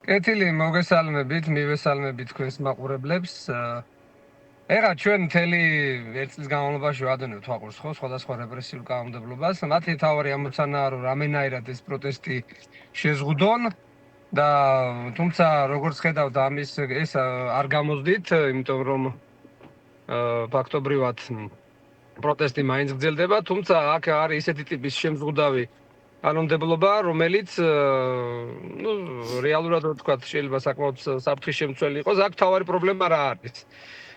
კეთილი მოგესალმებით, მივესალმებით თქვენს მაყურებლებს. ეხლა ჩვენ მთელი ერთ წლის განმავლობაში ვადევნებთ ვაყურს ხო სხვადასხვა რეპრესიულ კანონმდებლობას. მათი თავარი ამოცანაა, რომ რამენაირად ეს პროტესტი შეზღუდონ და თუმცა როგორც ხედავთ ამის ეს არ გამოსდით, იმიტომ რომ ფაქტობრივად პროტესტი მაინც გრძელდება, თუმცა აქ არის ისეთი ტიპის შემზღუდავი კანონმდებლობა, რომელიც რეალურად ვთქვათ, შეიძლება საკმაოდ საფრთხის შემცველი იყოს. აქ თავარი პრობლემა რა არის?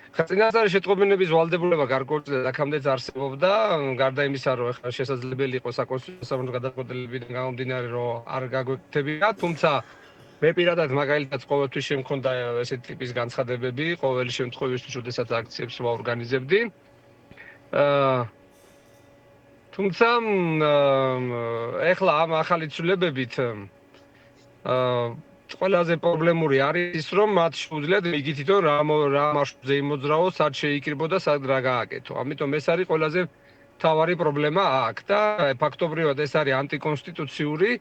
წინასწარი შეტყობინების ვალდებულება გარკვეულწილად აქამდეც არსებობდა, გარდა იმისა, რომ ახლა შესაძლებელი იყო საკონსტიტუციო საბჭოს გადაწყვეტილებიდან გამომდინარე, რომ არ გაგვექცებინა, თუმცა მე პირადად მაგალითად ყოველთვის შემქონდა ესეთი ტიპის განცხადებები, ყოველი შემთხვევაში, როდესაც აქციებს ვაორგანიზებდი. თუმცა ეხლა ამ ახალი ცვლილებებით ყველაზე პრობლემური არის ის, რომ მათ შეუძლიათ მიგითითონ რა მარშრუტზე იმოძრაოს, სად შეიკრიბო და სად რა გააკეთო. ამიტომ ეს არის ყველაზე მთავარი პრობლემა აქ და ფაქტობრივად ეს არის ანტიკონსტიტუციური,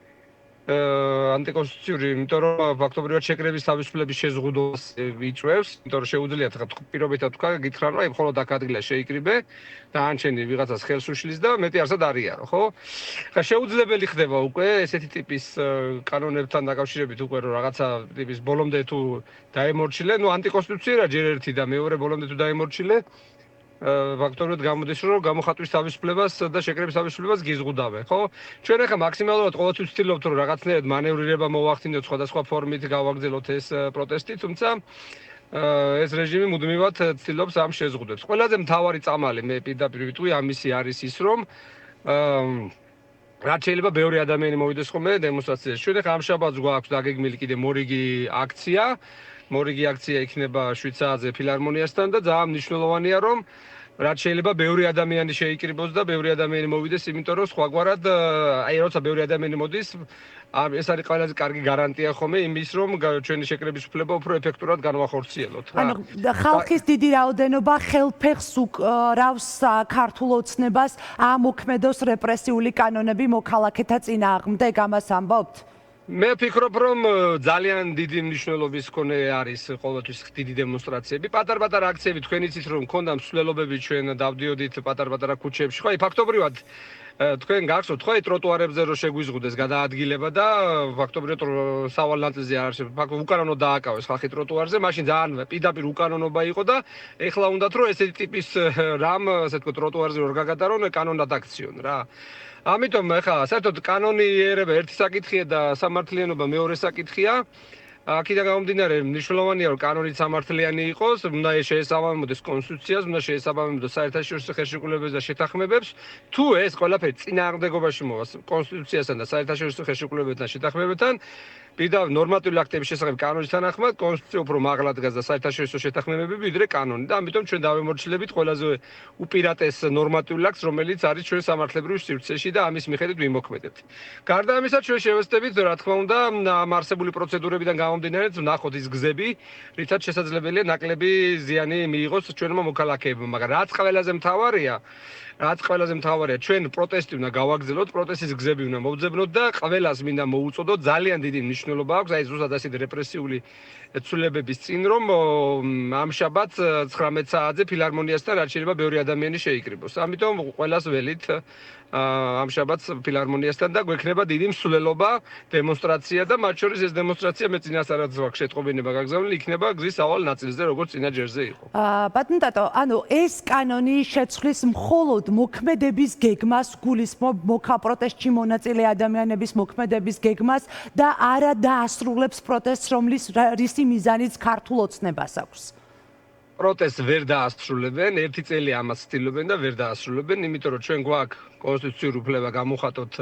იმიტომ რომ ფაქტობრივად შეკრების თავისუფლების შეზღუდვას იწვევს, იმიტომ რომ შეუძლიათ პირობითად თქვა, გითხრან, რომ მხოლოდ აქ ადგილას შეიკრიბე და ანჩენი ვიღაცას ხელს უშლის და მეტი არსად არიარო, ხო? ხა შეუძლებელი ხდება უკვე ესეთი ტიპის კანონებთან დაკავშირებით უკვე რომ რაღაცა ტიპის ბოლომდე თუ დაემორჩილე, ანტიკონსტიტუციური ჯერ ერთი და მეორე ბოლომდე თუ დაემორჩილე, ფაქტობრივად გამოდის, რომ გამოხატვის თავისუფლებას და შეკრების თავისუფლებას გიზღუდავენ, ხო? ჩვენ ახლა მაქსიმალურად ყოველთვის ვცდილობთ, რომ რაღაცნაირად მანევრირება მოვახდინოთ სხვადასხვა ფორმით გავაგრძელოთ ეს პროტესტი, თუმცა ეს რეჟიმი მუდმივად ცდილობს ამ შეზღუდვებს. ყველაზე მთავარი წამალი მე პირდაპირ ვიტყვი ამისი არის ის, რომ რაც შეიძლება ბევრი ადამიანი მოვიდეს ხოლმე დემონსტრაციაზე. ჩვენ ახლა ამ შაბათს გვაქვს დაგეგმილი კიდე მორიგი აქცია. მორიგი აქცია იქნება 7 საათზე ფილარმონიასთან და ძალიან მნიშვნელოვანია, რომ რაც შეიძლება ბევრი ადამიანი შეიკრიბოს და ბევრი ადამიანი მოვიდეს, იმიტომ რომ სხვაგვარად როცა ბევრი ადამიანი მოდის, ეს არის ყველაზე კარგი გარანტია ხოლმე იმის, რომ ჩვენი შეკრების უფლება უფრო ეფექტურად განვახორციელოთ. ანუ ხალხის დიდი რაოდენობა ხელფეხს უკრავს ქართულ ოცნებას ამოქმედოს რეპრესიული კანონები მოქალაქეთა წინააღმდეგ, ამას ამბობთ? მე ვფიქრობ, რომ ძალიან დიდი მნიშვნელობის მქონე არის ყოველთვის დიდი დემონსტრაციები. პატარ-პატარა აქციები თქვენ იცით, რომ მქონდა მსვლელობები, ჩვენ დავდიოდით პატარ-პატარა ქუჩებში. ხო, ფაქტობრივად თქვენ გახსოვთ, ხო, ტროტუარებზე რო შეგვიზღუდეს გადაადგილება და ფაქტობრივად სავალ ნაწილზე არ არის. უკანონო დააკავეს ხალხი ტროტუარზე, მაშინ ძალიან პირდაპირ უკანონობა იყო და ეხლა უნდათ რომ ესეთი ტიპის რამ, ასე ვთქვათ, ტროტუარზე რო გაგატარონ, კანონად აქციონ რა. ამიტომ ახლა საერთოდ კანონიერება ერთი საკითხია და სამართლიანობა მეორე საკითხია. აქედან გამომდინარე, მნიშვნელოვანია რომ კანონით სამართლიანი იყოს, უნდა შეესაბამებოდეს კონსტიტუციას, უნდა შეესაბამებოდეს საერთაშორისო ხელშეკრულებებს და შეთანხმებებს. თუ ეს ყველაფერი წინააღმდეგობაში მოვა კონსტიტუციასთან და საერთაშორისო ხელშეკრულებებთან შეთანხმებებთან, პირდაპირ ნორმატიული აქტების შესახებ კანონის თანახმად კონსტიტუცია უფრო მაღლა დგას და საერთაშორისო შეთანხმებები ვიდრე კანონი და ამიტომ ჩვენ დავემორჩილებით ყველაზე უპირატეს ნორმატიულ აქტს, რომელიც არის ჩვენ სამართლებრივ სივრცეში და ამის მიხედვით ვიმოქმედებთ. გარდა ამისა, ჩვენ შევეცდებით, რა თქმა უნდა, ამ არსებული პროცედურებიდან გამომდინარე, ვნახოთ ის გზები, რითაც შესაძლებელია ნაკლები ზიანი მიიღოს ჩვენმა მოქალაქეებმა, მაგრამ რაც ყველაზე მთავარია, ჩვენ პროტესტი უნდა გავაგრძელოთ, პროტესტის გზები უნდა მოვძებნოთ და ყველას მინდა მოუწოდოთ, ძალიან დიდი მნიშვნელობა აქვს აი ზუსტად ასეთი რეპრესიული ცვლილებების წინ, რომ ამ შაბათს 19 საათზე ფილარმონიასთან რაც შეიძლება ბევრი ადამიანი შეიკრიბოს. ამიტომ ყველას ველით ამ შაბათს ფილარმონიასთან და გვექნება დიდი მსვლელობა, დემონსტრაცია და მათ შორის ეს დემონსტრაცია მე წინასწარად ვაქვს შეტყობინება გაგზავნილი, იქნება გზის სავალ ნაწილზე, როგორც წინა ჯერზე იყო. ბატონ ტატო, ანუ ეს კანონი შეცვლის მხოლოდ მოქმედების გეგმას, გულისხმობ პროტესტში მონაწილე ადამიანების მოქმედების გეგმას და არა დაასრულებს პროტესტს, რისი მიზანიც ქართულ ოცნებას აქვს. პროტესტს ვერ დაასრულებენ, ერთი წელი ამას ცდილობენ და ვერ დაასრულებენ, იმიტომ რომ ჩვენ გვაქვს კონსტიტუციური უფლება გამოვხატოთ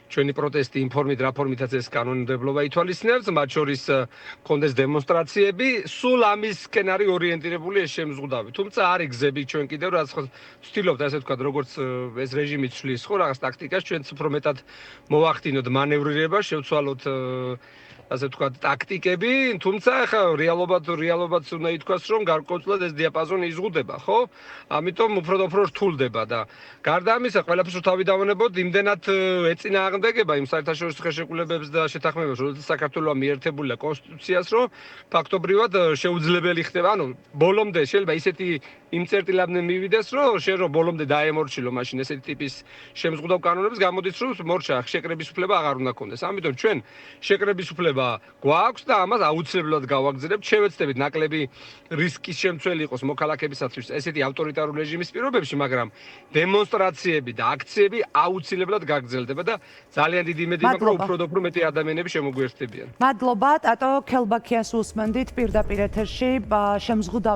ჩვენი პროტესტი იმ ფორმით, რა ფორმითაც ეს კანონმდებლობა ითვალისწინებს, მათ შორის კონდეს დემონსტრაციები, სულ ამისკენ არის ორიენტირებული ეს შემზღუდავი. თუმცა არის გზები ჩვენ კიდევ რაც ვცდილობთ, ასე ვთქვათ, როგორც ეს რეჟიმი ცვლის ხო რაღაც ტაქტიკას, ჩვენც უფრო მეტად მოვახდინოთ მანევრირება, შევცვალოთ ასე ვთქვათ, ტაქტიკები, თუმცა ახლა რეალობაც უნდა ითქვას, რომ გარკვეულწილად ეს დიაპაზონი იზღუდება, ხო? ამიტომ უფრო და უფრო რთულდება და გარდა ამისა, ყველაფერს თავი დავანებოთ, იმდენად ეწინააღმდეგება იმ საერთაშორისო ხელშეკრულებებს და შეთანხმებებს, როდესაც საქართველოს მიერთებულია კონსტიტუციას, რომ ფაქტობრივად შეუძლებელი ხდება, ანუ ბოლომდე შეიძლება ისეთი იმ წერტილამდე მივიდეს, რომ შენ რომ ბოლომდე დაემორჩილო მაშინ ესეთი ტიპის შემზღუდავ კანონებს, გამოდის რომ მორჩა შეკრების უფლება აღარ უნდა კონდეს. ამიტომ ჩვენ შეკრების უფლება გვაქვს და ამას აუცილებლად გავაგზავნებთ. შევეცდებით ნაკლები რისკის შემცველი იყოს მოქალაქეებისათვის ესეთი ავტორიტარული რეჟიმის პირობებში, მაგრამ დემონსტრაციები და აქციები აუცილებლად გაგრძელდება და ძალიან დიდი იმედი მაქვს, რომ უფრო და უფრო მეტი ადამიანები შემოგვიერთდებიან. მადლობა, ტატო ქელბაქიას უსმენდით პირდაპირ ეთერში შემზღუდავ